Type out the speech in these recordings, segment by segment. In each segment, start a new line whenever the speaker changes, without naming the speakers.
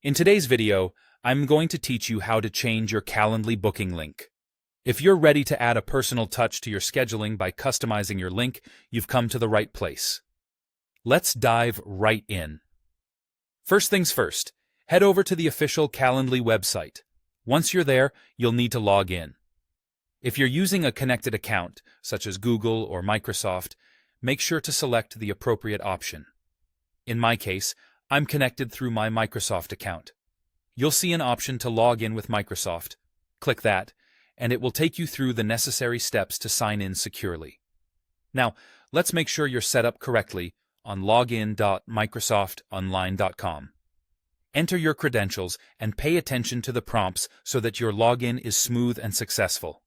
In today's video, I'm going to teach you how to change your Calendly booking link. If you're ready to add a personal touch to your scheduling by customizing your link, you've come to the right place. Let's dive right in. First things first, head over to the official Calendly website. Once you're there, you'll need to log in. If you're using a connected account, such as Google or Microsoft, make sure to select the appropriate option. In my case, I'm connected through my Microsoft account. You'll see an option to log in with Microsoft. Click that, and it will take you through the necessary steps to sign in securely. Now, let's make sure you're set up correctly on login.microsoftonline.com. Enter your credentials and pay attention to the prompts so that your login is smooth and successful.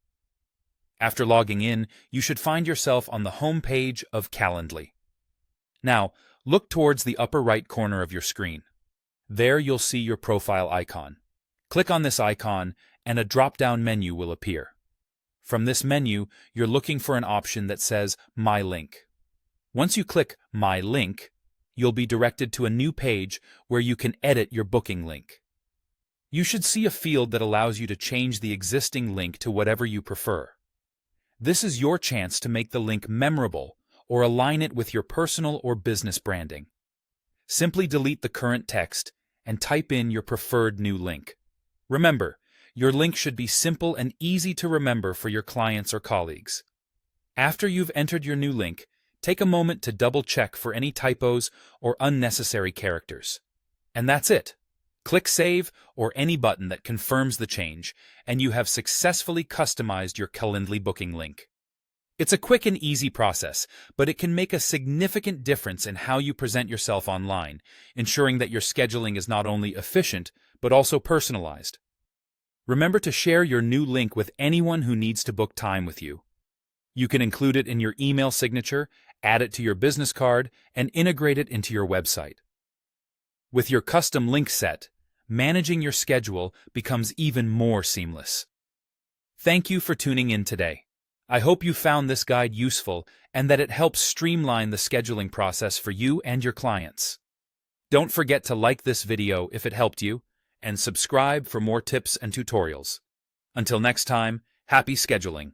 After logging in, you should find yourself on the home page of Calendly. Now, look towards the upper right corner of your screen. There you'll see your profile icon. Click on this icon and a drop-down menu will appear. From this menu, you're looking for an option that says My Link. Once you click My Link, you'll be directed to a new page where you can edit your booking link. You should see a field that allows you to change the existing link to whatever you prefer. This is your chance to make the link memorable or align it with your personal or business branding. Simply delete the current text and type in your preferred new link. Remember, your link should be simple and easy to remember for your clients or colleagues. After you've entered your new link, take a moment to double-check for any typos or unnecessary characters. And that's it. Click Save or any button that confirms the change, and you have successfully customized your Calendly booking link. It's a quick and easy process, but it can make a significant difference in how you present yourself online, ensuring that your scheduling is not only efficient, but also personalized. Remember to share your new link with anyone who needs to book time with you. You can include it in your email signature, add it to your business card, and integrate it into your website. With your custom link set, managing your schedule becomes even more seamless. Thank you for tuning in today. I hope you found this guide useful and that it helps streamline the scheduling process for you and your clients. Don't forget to like this video if it helped you, and subscribe for more tips and tutorials. Until next time, happy scheduling.